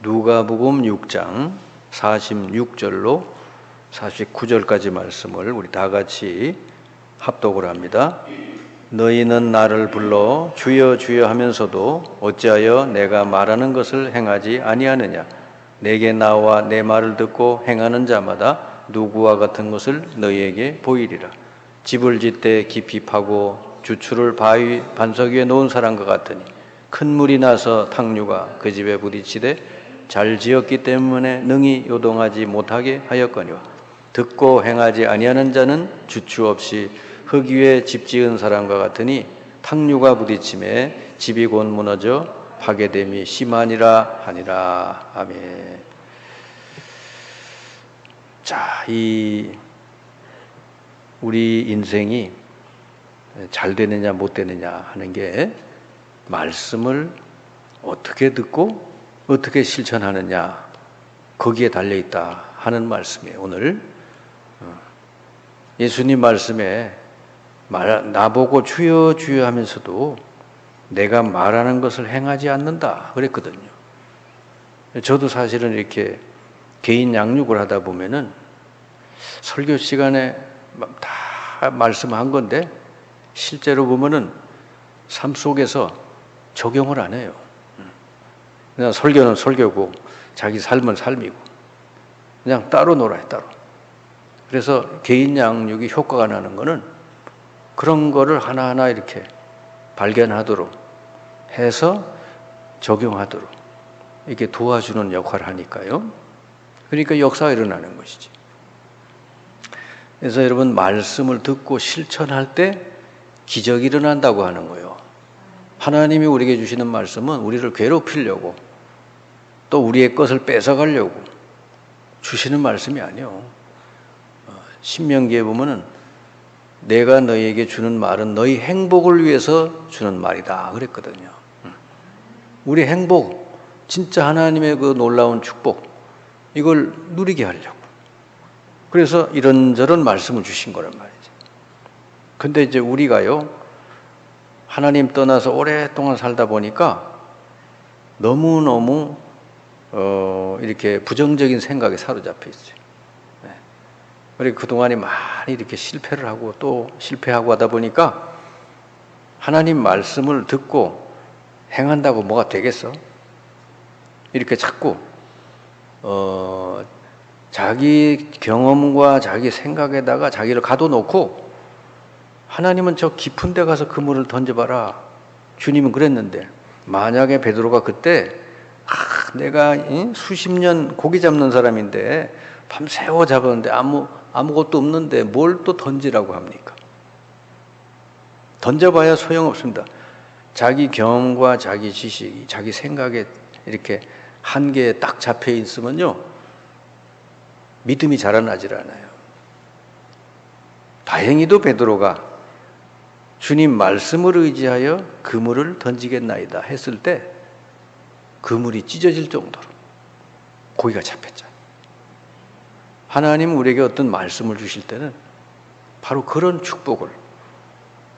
누가복음 6장 46절로 49절까지 말씀을 우리 다 같이 합독을 합니다. 너희는 나를 불러 주여 주여 하면서도 어찌하여 내가 말하는 것을 행하지 아니하느냐. 내게 나와 내 말을 듣고 행하는 자마다 누구와 같은 것을 너희에게 보이리라. 집을 짓되 깊이 파고 주추를 바위 반석 위에 놓은 사람과 같으니 큰 물이 나서 탕류가 그 집에 부딪히되 잘 지었기 때문에 능히 요동하지 못하게 하였거니와 듣고 행하지 아니하는 자는 주추 없이 흙 위에 집 지은 사람과 같으니 탕류가 부딪힘에 집이 곧 무너져 파괴됨이 심하니라 하니라. 아멘. 자, 우리 인생이 잘 되느냐 못 되느냐 하는 게 말씀을 어떻게 듣고 어떻게 실천하느냐 거기에 달려있다 하는 말씀이에요. 오늘 예수님 말씀에 나보고 주여 주여 하면서도 내가 말하는 것을 행하지 않는다 그랬거든요. 저도 사실은 이렇게 개인 양육을 하다 보면은 설교 시간에 다 말씀한 건데 실제로 보면은 삶 속에서 적용을 안 해요. 그냥 설교는 설교고 자기 삶은 삶이고 그냥 따로 놀아요, 따로. 그래서 개인 양육이 효과가 나는 거는 그런 거를 하나하나 이렇게 발견하도록 해서 적용하도록 이렇게 도와주는 역할을 하니까요. 그러니까 역사가 일어나는 것이지. 그래서 여러분 말씀을 듣고 실천할 때 기적이 일어난다고 하는 거예요. 하나님이 우리에게 주시는 말씀은 우리를 괴롭히려고 또 우리의 것을 뺏어가려고 주시는 말씀이 아니에요. 신명기에 보면은 내가 너희에게 주는 말은 너희 행복을 위해서 주는 말이다 그랬거든요. 우리 행복, 진짜 하나님의 그 놀라운 축복 이걸 누리게 하려고. 그래서 이런저런 말씀을 주신 거란 말이죠. 근데 이제 우리가요 하나님 떠나서 오랫동안 살다 보니까 너무너무 이렇게 부정적인 생각에 사로잡혀 있어요. 네. 그리고 그동안에 많이 이렇게 실패를 하고 또 실패하고 하다 보니까 하나님 말씀을 듣고 행한다고 뭐가 되겠어? 이렇게 자꾸 자기 경험과 자기 생각에다가 자기를 가둬놓고 하나님은 저 깊은 데 가서 그물을 던져봐라. 주님은 그랬는데 만약에 베드로가 그때 내가 수십 년 고기 잡는 사람인데 밤새워 잡았는데 아무것도 없는데 뭘 또 던지라고 합니까? 던져봐야 소용없습니다. 자기 경험과 자기 지식이 자기 생각에 이렇게 한계에 딱 잡혀 있으면요 믿음이 자라나질 않아요. 다행히도 베드로가 주님 말씀을 의지하여 그물을 던지겠나이다 했을 때 그물이 찢어질 정도로 고기가 잡혔잖아요. 하나님은 우리에게 어떤 말씀을 주실 때는 바로 그런 축복을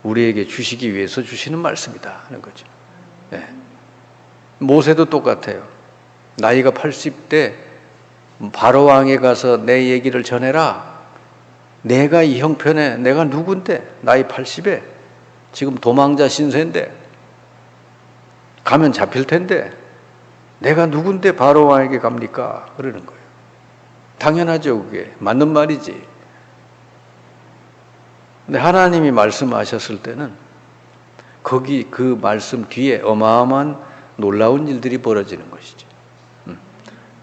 우리에게 주시기 위해서 주시는 말씀이다 하는 거죠. 네. 모세도 똑같아요. 나이가 80대 바로왕에 가서 내 얘기를 전해라. 내가 이 형편에 내가 누군데 나이 80에 지금 도망자 신세인데 가면 잡힐 텐데 내가 누군데 바로왕에게 갑니까? 그러는 거예요. 당연하죠. 그게 맞는 말이지. 근데 하나님이 말씀하셨을 때는 거기 그 말씀 뒤에 어마어마한 놀라운 일들이 벌어지는 것이죠.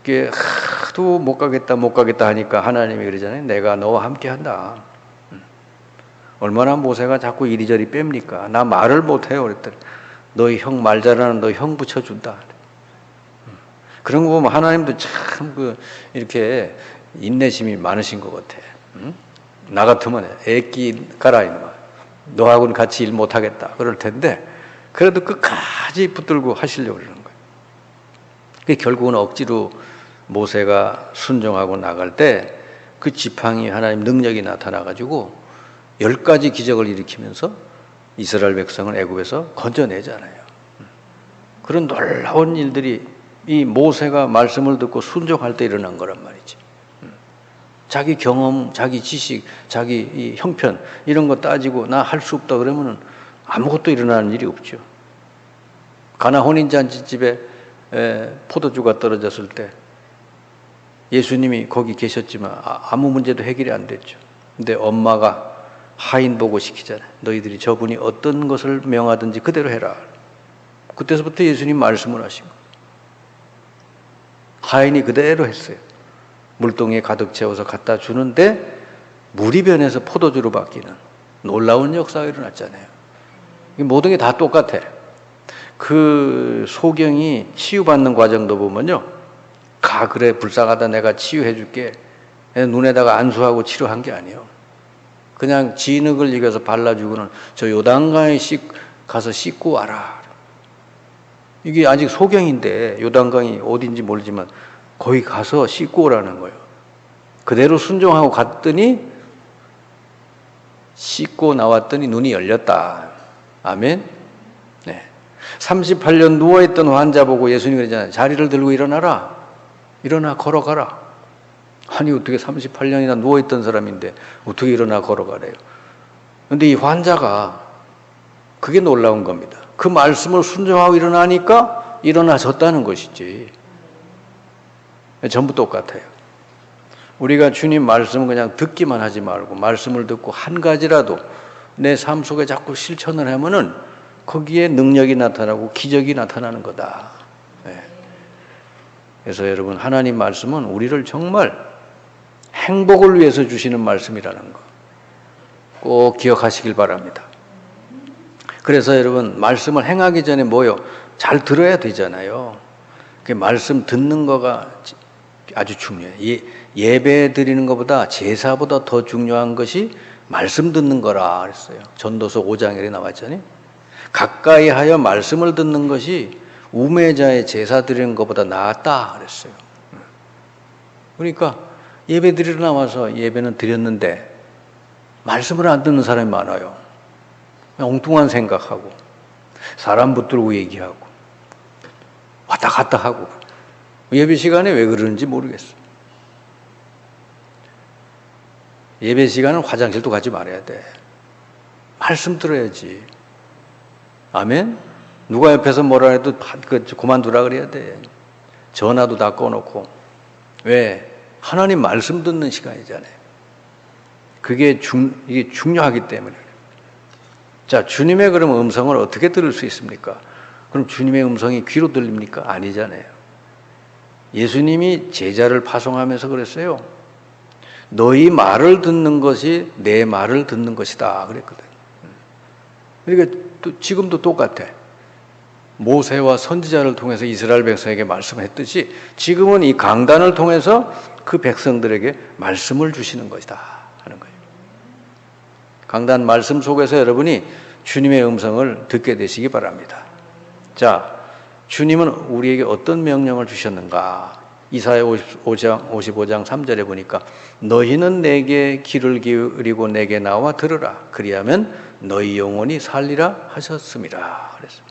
그게 하도 못 가겠다 하니까 하나님이 그러잖아요. 내가 너와 함께 한다. 얼마나 모세가 자꾸 이리저리 뺍니까? 나 말을 못해요. 그랬더니 너희 형 말 잘하는 너 형 붙여준다. 그런 거 보면 하나님도 참 이렇게 인내심이 많으신 것 같아. 나 같으면 애끼 가라 이놈아. 너하고는 같이 일 못하겠다. 그럴 텐데 그래도 끝까지 붙들고 하시려고 그러는 거예요. 그게 결국은 억지로 모세가 순종하고 나갈 때 그 지팡이 하나님 능력이 나타나가지고 10가지 기적을 일으키면서 이스라엘 백성을 애굽에서 건져내잖아요. 그런 놀라운 일들이 이 모세가 말씀을 듣고 순종할 때 일어난 거란 말이지. 자기 경험, 자기 지식, 자기 이 형편 이런 거 따지고 나 할 수 없다 그러면은 아무것도 일어나는 일이 없죠. 가나 혼인잔치집에 포도주가 떨어졌을 때 예수님이 거기 계셨지만 아무 문제도 해결이 안 됐죠. 근데 엄마가 하인 보고 시키잖아요. 너희들이 저분이 어떤 것을 명하든지 그대로 해라. 그때서부터 예수님 말씀을 하신 거예요. 하인이 그대로 했어요. 물동이에 가득 채워서 갖다 주는데 물이 변해서 포도주로 바뀌는 놀라운 역사가 일어났잖아요. 모든 게 다 똑같아. 그 소경이 치유받는 과정도 보면요. 가 그래 불쌍하다 내가 치유해 줄게. 눈에다가 안수하고 치료한 게 아니에요. 그냥 진흙을 이겨서 발라주고는 저 요단강에 가서 씻고 와라. 이게 아직 소경인데 요단강이 어딘지 모르지만 거기 가서 씻고 오라는 거예요. 그대로 순종하고 갔더니 씻고 나왔더니 눈이 열렸다. 아멘. 네. 38년 누워있던 환자 보고 예수님이 그러잖아요. 자리를 들고 일어나라. 일어나 걸어가라. 아니 어떻게 38년이나 누워있던 사람인데 어떻게 일어나 걸어가래요. 그런데 이 환자가 그게 놀라운 겁니다. 그 말씀을 순종하고 일어나니까 일어나졌다는 것이지. 전부 똑같아요. 우리가 주님 말씀을 그냥 듣기만 하지 말고 말씀을 듣고 한 가지라도 내 삶 속에 자꾸 실천을 하면은 거기에 능력이 나타나고 기적이 나타나는 거다. 네. 그래서 여러분 하나님 말씀은 우리를 정말 행복을 위해서 주시는 말씀이라는 거 꼭 기억하시길 바랍니다. 그래서 여러분 말씀을 행하기 전에 뭐요? 잘 들어야 되잖아요. 그 말씀 듣는 거가 아주 중요해요. 예배 드리는 것보다 제사보다 더 중요한 것이 말씀 듣는 거라 그랬어요. 전도서 5장에 나왔잖아요. 가까이 하여 말씀을 듣는 것이 우매자의 제사 드리는 것보다 낫다 그랬어요. 그러니까 예배 드리러 나와서 예배는 드렸는데 말씀을 안 듣는 사람이 많아요. 엉뚱한 생각하고 사람 붙들고 얘기하고 왔다 갔다 하고 예배 시간에 왜 그러는지 모르겠어요. 예배 시간은 화장실도 가지 말아야 돼. 말씀 들어야지. 아멘? 누가 옆에서 뭐라 해도 그만두라 그래야 돼. 전화도 다 꺼놓고. 왜? 하나님 말씀 듣는 시간이잖아요. 이게 중요하기 때문에. 자, 주님의 그럼 음성을 어떻게 들을 수 있습니까? 그럼 주님의 음성이 귀로 들립니까? 아니잖아요. 예수님이 제자를 파송하면서 그랬어요. 너희 말을 듣는 것이 내 말을 듣는 것이다 그랬거든. 그러니까 또 지금도 똑같아. 모세와 선지자를 통해서 이스라엘 백성에게 말씀했듯이 지금은 이 강단을 통해서 그 백성들에게 말씀을 주시는 것이다 하는 거예요. 강단 말씀 속에서 여러분이 주님의 음성을 듣게 되시기 바랍니다. 자, 주님은 우리에게 어떤 명령을 주셨는가? 이사야 55장 3절에 보니까 너희는 내게 귀를 기울이고 내게 나와 들으라. 그리하면 너희 영혼이 살리라 하셨습니다. 그랬어요.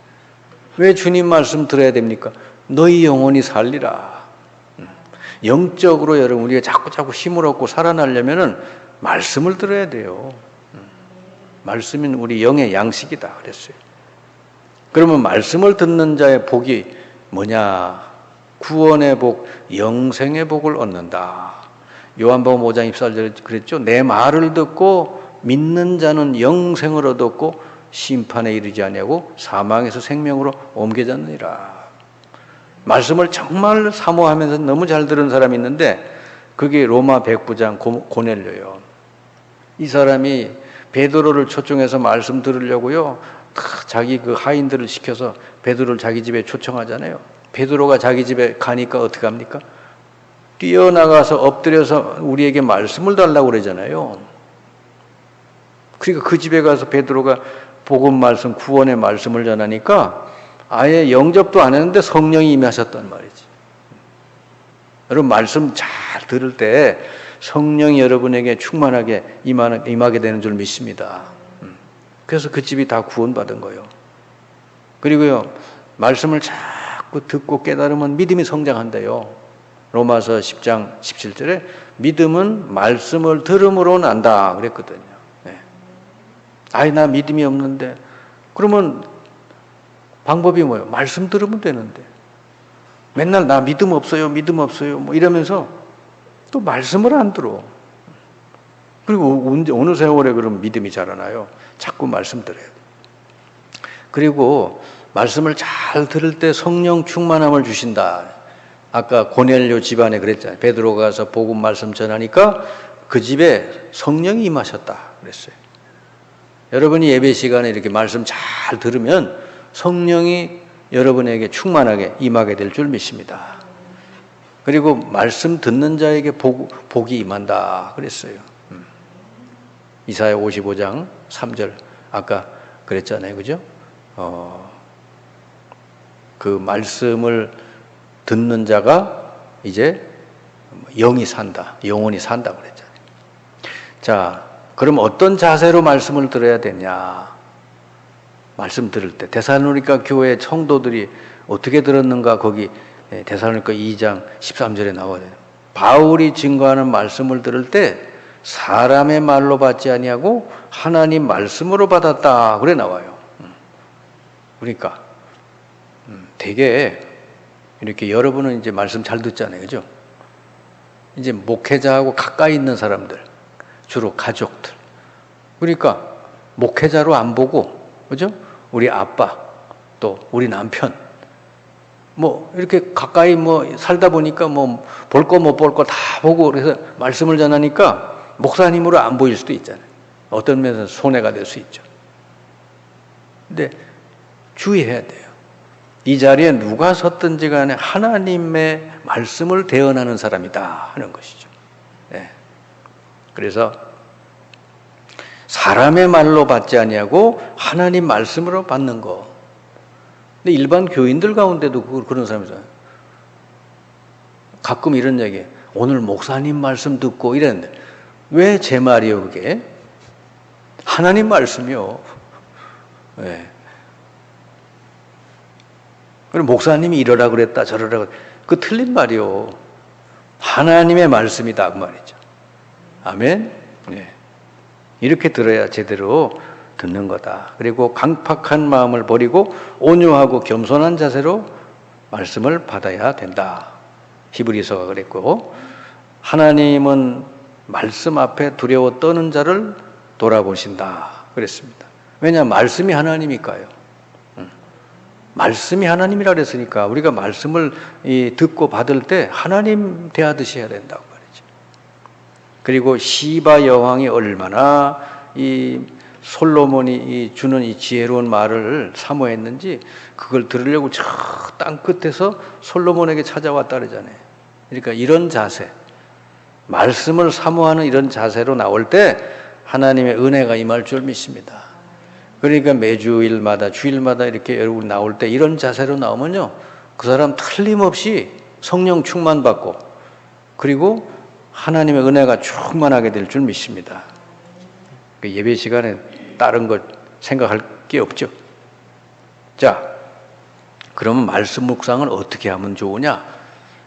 왜 주님 말씀 들어야 됩니까? 너희 영혼이 살리라. 영적으로 여러분 우리가 자꾸 힘을 얻고 살아나려면은 말씀을 들어야 돼요. 말씀은 우리 영의 양식이다 그랬어요. 그러면 말씀을 듣는 자의 복이 뭐냐? 구원의 복, 영생의 복을 얻는다. 요한복음 5장 24절에 그랬죠. 내 말을 듣고 믿는 자는 영생을 얻었고 심판에 이르지 아니하고 사망에서 생명으로 옮겨졌느니라. 말씀을 정말 사모하면서 너무 잘 들은 사람이 있는데 그게 로마 백부장 고넬료요. 이 사람이 베드로를 초청해서 말씀 들으려고요. 자기 그 하인들을 시켜서 베드로를 자기 집에 초청하잖아요. 베드로가 자기 집에 가니까 어떻게 합니까? 뛰어나가서 엎드려서 우리에게 말씀을 달라고 그러잖아요. 그러니까 그 집에 가서 베드로가 복음 말씀, 구원의 말씀을 전하니까 아예 영접도 안 했는데 성령이 임하셨단 말이지. 여러분 말씀 잘 들을 때 성령이 여러분에게 충만하게 임하게 되는 줄 믿습니다. 그래서 그 집이 다 구원받은 거예요. 그리고요 말씀을 자꾸 자꾸 듣고 깨달으면 믿음이 성장한대요. 로마서 10장 17절에 믿음은 말씀을 들음으로 난다 그랬거든요. 네. 아이 나 믿음이 없는데 그러면 방법이 뭐예요? 말씀 들으면 되는데 맨날 나 믿음 없어요 뭐 이러면서 또 말씀을 안 들어. 그리고 어느 세월에 그럼 믿음이 자라나요? 자꾸 말씀 들어요. 그리고 말씀을 잘 들을 때 성령 충만함을 주신다. 아까 고넬료 집안에 그랬잖아요. 베드로가 가서 복음 말씀 전하니까 그 집에 성령이 임하셨다 그랬어요. 여러분이 예배 시간에 이렇게 말씀 잘 들으면 성령이 여러분에게 충만하게 임하게 될 줄 믿습니다. 그리고 말씀 듣는 자에게 복이 임한다 그랬어요. 이사야 55장 3절 아까 그랬잖아요. 그죠? 그 말씀을 듣는 자가 이제 영이 산다. 영원히 산다 그랬잖아요. 자, 그럼 어떤 자세로 말씀을 들어야 되냐? 말씀 들을 때 데살로니가 교회 성도들이 어떻게 들었는가 거기 데살로니가 2장 13절에 나와요. 바울이 증거하는 말씀을 들을 때 사람의 말로 받지 아니하고 하나님 말씀으로 받았다 그래 나와요. 그러니까 되게 이렇게 여러분은 이제 말씀 잘 듣잖아요, 그죠? 이제 목회자하고 가까이 있는 사람들, 주로 가족들. 그러니까 목회자로 안 보고, 그죠? 우리 아빠, 또 우리 남편, 뭐 이렇게 가까이 뭐 살다 보니까 뭐 볼 거 못 볼 거 다 보고 그래서 말씀을 전하니까 목사님으로 안 보일 수도 있잖아요. 어떤 면에서 손해가 될 수 있죠. 근데 주의해야 돼요. 이 자리에 누가 섰든지 간에 하나님의 말씀을 대언하는 사람이다 하는 것이죠. 네. 그래서 사람의 말로 받지 아니하고 하나님 말씀으로 받는 거. 근데 일반 교인들 가운데도 그런 사람이 있어요. 가끔 이런 얘기, 오늘 목사님 말씀 듣고 이랬는데 왜 제 말이요 그게? 하나님 말씀이요. 네. 그럼 목사님이 이러라 그랬다 저러라 그랬다. 그 틀린 말이요. 하나님의 말씀이다 그 말이죠. 아멘. 네. 이렇게 들어야 제대로 듣는 거다. 그리고 강팍한 마음을 버리고 온유하고 겸손한 자세로 말씀을 받아야 된다. 히브리서가 그랬고 하나님은 말씀 앞에 두려워 떠는 자를 돌아보신다 그랬습니다. 왜냐 말씀이 하나님이니까요. 말씀이 하나님이라 그랬으니까 우리가 말씀을 듣고 받을 때 하나님 대하듯이 해야 된다고 말이죠. 그리고 시바 여왕이 얼마나 이 솔로몬이 주는 이 지혜로운 말을 사모했는지 그걸 들으려고 저 땅 끝에서 솔로몬에게 찾아왔다 그러잖아요. 그러니까 이런 자세, 말씀을 사모하는 이런 자세로 나올 때 하나님의 은혜가 임할 줄 믿습니다. 그러니까 매주일마다 주일마다 이렇게 여러분 나올 때 이런 자세로 나오면요 그 사람 틀림없이 성령 충만받고 그리고 하나님의 은혜가 충만하게 될 줄 믿습니다. 예배 시간에 다른 것 생각할 게 없죠. 자, 그러면 말씀 묵상을 어떻게 하면 좋으냐?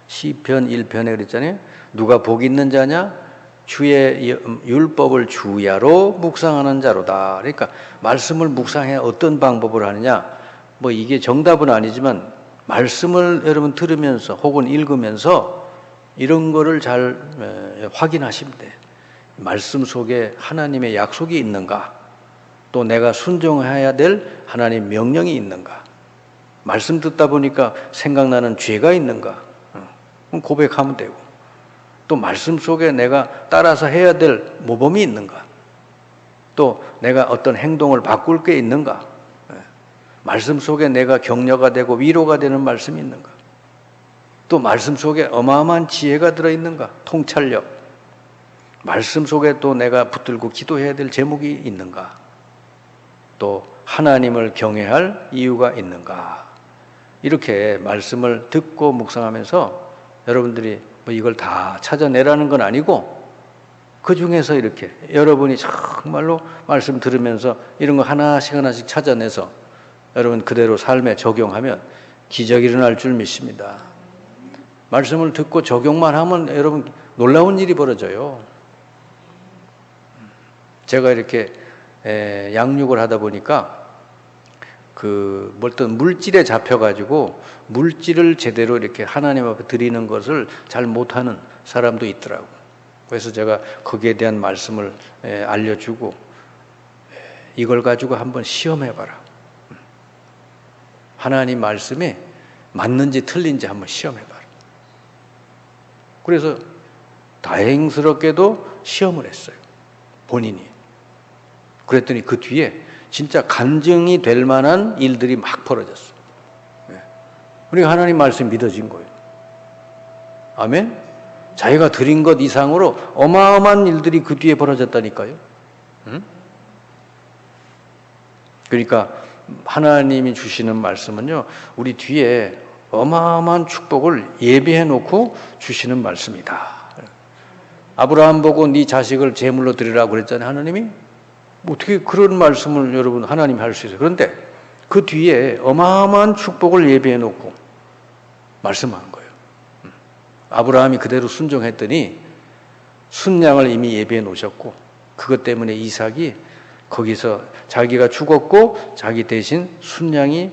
시편 1편에 그랬잖아요. 누가 복 있는 자냐? 주의 율법을 주야로 묵상하는 자로다. 그러니까 말씀을 묵상해 어떤 방법을 하느냐? 뭐 이게 정답은 아니지만 말씀을 여러분 들으면서 혹은 읽으면서 이런 거를 잘 확인하시면 돼요. 말씀 속에 하나님의 약속이 있는가? 또 내가 순종해야 될 하나님 명령이 있는가? 말씀 듣다 보니까 생각나는 죄가 있는가? 그럼 고백하면 되고 또 말씀 속에 내가 따라서 해야 될 모범이 있는가? 또 내가 어떤 행동을 바꿀 게 있는가? 말씀 속에 내가 격려가 되고 위로가 되는 말씀이 있는가? 또 말씀 속에 어마어마한 지혜가 들어있는가? 통찰력. 말씀 속에 또 내가 붙들고 기도해야 될 제목이 있는가? 또 하나님을 경외할 이유가 있는가? 이렇게 말씀을 듣고 묵상하면서 여러분들이 뭐 이걸 다 찾아내라는 건 아니고 그 중에서 이렇게 여러분이 정말로 말씀 들으면서 이런 거 하나씩 하나씩 찾아내서 여러분 그대로 삶에 적용하면 기적이 일어날 줄 믿습니다. 말씀을 듣고 적용만 하면 여러분 놀라운 일이 벌어져요. 제가 이렇게 양육을 하다 보니까 어떤 물질에 잡혀가지고 물질을 제대로 이렇게 하나님 앞에 드리는 것을 잘 못하는 사람도 있더라고요. 그래서 제가 거기에 대한 말씀을 알려주고 이걸 가지고 한번 시험해봐라. 하나님 말씀이 맞는지 틀린지 한번 시험해봐라. 그래서 다행스럽게도 시험을 했어요. 본인이. 그랬더니 그 뒤에 진짜 간증이 될 만한 일들이 막 벌어졌어요. 그러니까 하나님 말씀이 믿어진 거예요. 아멘? 자기가 드린 것 이상으로 어마어마한 일들이 그 뒤에 벌어졌다니까요. 응? 그러니까 하나님이 주시는 말씀은요, 우리 뒤에 어마어마한 축복을 예비해 놓고 주시는 말씀이다. 아브라함 보고 네 자식을 제물로 드리라고 그랬잖아요. 하나님이 어떻게 그런 말씀을 여러분 하나님이 할 수 있어요. 그런데 그 뒤에 어마어마한 축복을 예비해 놓고 말씀한 거예요. 아브라함이 그대로 순종했더니 순양을 이미 예비해 놓으셨고 그것 때문에 이삭이 거기서 자기가 죽었고 자기 대신 순양이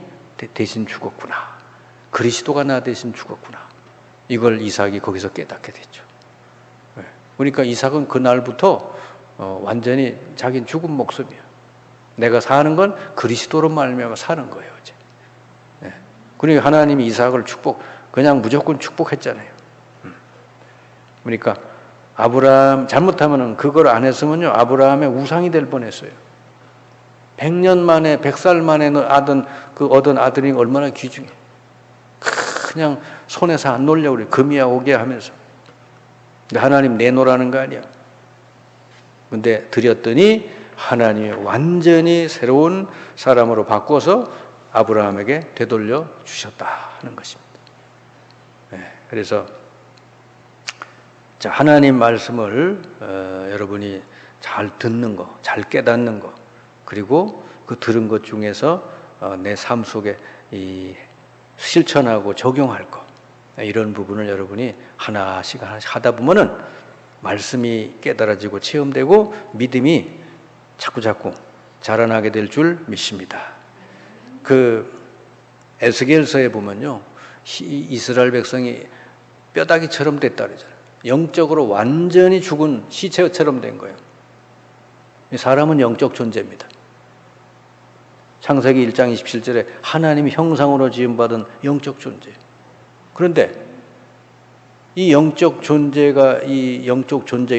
대신 죽었구나. 그리스도가 나 대신 죽었구나. 이걸 이삭이 거기서 깨닫게 됐죠. 그러니까 이삭은 그날부터 완전히 자기는 죽은 목숨이야. 내가 사는 건 그리스도로 말미암아 사는 거예요. 이제. 그러니까 하나님이 이삭을 그냥 무조건 축복했잖아요. 그러니까 아브라함 잘못하면은 그걸 안 했으면요 아브라함의 우상이 될 뻔했어요. 100년 만에 100살 만에 얻은 아들이 얼마나 귀중해. 그냥 손에서 안 놀려고 그래. 금이야 오게 하면서. 근데 하나님 내놓으라는 거 아니야. 근데 드렸더니 하나님이 완전히 새로운 사람으로 바꿔서 아브라함에게 되돌려 주셨다 하는 것입니다. 그래서 자, 하나님 말씀을 여러분이 잘 듣는 거, 잘 깨닫는 거, 그리고 그 들은 것 중에서 내 삶 속에 실천하고 적용할 거, 이런 부분을 여러분이 하나씩 하다 보면은 말씀이 깨달아지고 체험되고 믿음이 자꾸자꾸 자라나게 될 줄 믿습니다. 그 에스겔서에 보면요, 이스라엘 백성이 뼈다귀처럼 됐다 그러잖아요. 영적으로 완전히 죽은 시체처럼 된 거예요. 사람은 영적 존재입니다. 창세기 1장 27절에 하나님의 형상으로 지음받은 영적 존재. 그런데 이 영적 존재인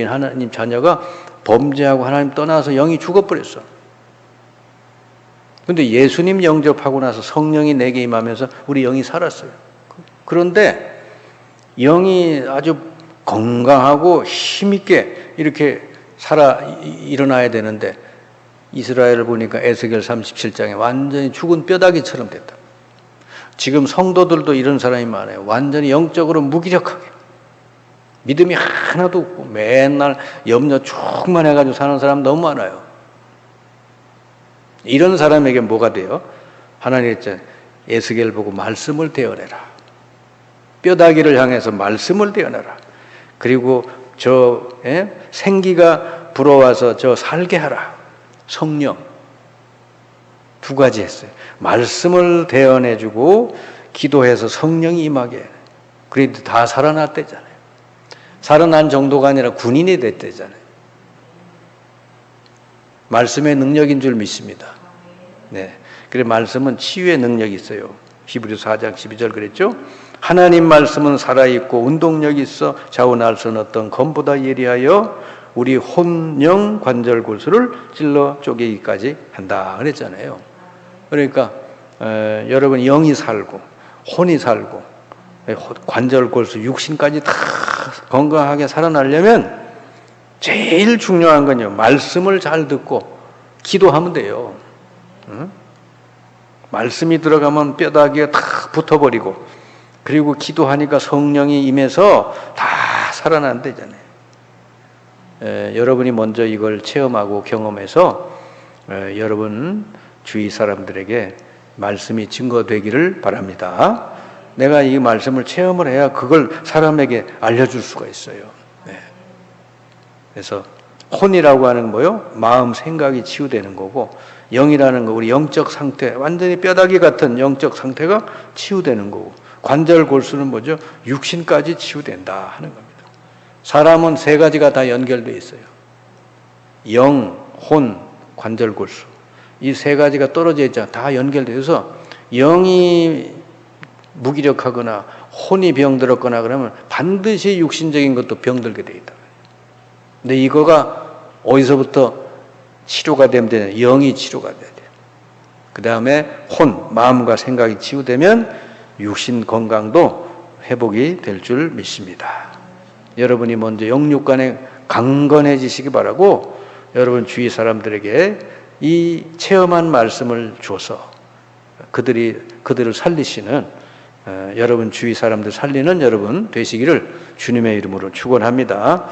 하나님 자녀가 범죄하고 하나님 떠나서 영이 죽어버렸어. 그런데 예수님 영접하고 나서 성령이 내게 임하면서 우리 영이 살았어요. 그런데 영이 아주 건강하고 힘있게 이렇게 일어나야 되는데 이스라엘을 보니까 에스겔 37장에 완전히 죽은 뼈다귀처럼 됐다. 지금 성도들도 이런 사람이 많아요. 완전히 영적으로 무기력하게. 믿음이 하나도 없고 맨날 염려 충만해가지고 사는 사람 너무 많아요. 이런 사람에게 뭐가 돼요? 하나님 했잖아요. 에스겔 보고 말씀을 대어내라. 뼈다귀를 향해서 말씀을 대어내라. 그리고 생기가 불어와서 살게 하라. 성령. 두 가지 했어요. 말씀을 대언해주고 기도해서 성령이 임하게. 그래도 다 살아났대잖아요. 살아난 정도가 아니라 군인이 됐대잖아요. 말씀의 능력인 줄 믿습니다. 네. 그래 말씀은 치유의 능력이 있어요. 히브리서 4장 12절 그랬죠? 하나님 말씀은 살아있고 운동력이 있어 좌우날 수 없던 검보다 예리하여 우리 혼영 관절 골수를 찔러 쪼개기까지 한다 그랬잖아요. 그러니까 여러분 영이 살고 혼이 살고 관절 골수 육신까지 다 건강하게 살아나려면 제일 중요한 건요 말씀을 잘 듣고 기도하면 돼요. 응? 말씀이 들어가면 뼈다귀가 다 붙어버리고 그리고 기도하니까 성령이 임해서 다 살아난다잖아요. 여러분이 먼저 이걸 체험하고 경험해서 여러분 주위 사람들에게 말씀이 증거되기를 바랍니다. 내가 이 말씀을 체험을 해야 그걸 사람에게 알려줄 수가 있어요. 네. 그래서 혼이라고 하는 건 뭐요? 마음, 생각이 치유되는 거고, 영이라는 거, 우리 영적 상태, 완전히 뼈다귀 같은 영적 상태가 치유되는 거고, 관절 골수는 뭐죠? 육신까지 치유된다 하는 겁니다. 사람은 세 가지가 다 연결되어 있어요. 영, 혼, 관절 골수. 이 세 가지가 떨어져 있잖아. 다 연결돼서 영이 무기력하거나 혼이 병들었거나 그러면 반드시 육신적인 것도 병들게 돼 있다. 근데 이거가 어디서부터 치료가 되면 되냐? 영이 치료가 돼야 돼요. 그 다음에 혼, 마음과 생각이 치유되면 육신 건강도 회복이 될 줄 믿습니다. 여러분이 먼저 영육간에 강건해지시기 바라고, 여러분 주위 사람들에게 이 체험한 말씀을 줘서 그들을 살리시는, 여러분 주위 사람들 살리는 여러분 되시기를 주님의 이름으로 축원합니다.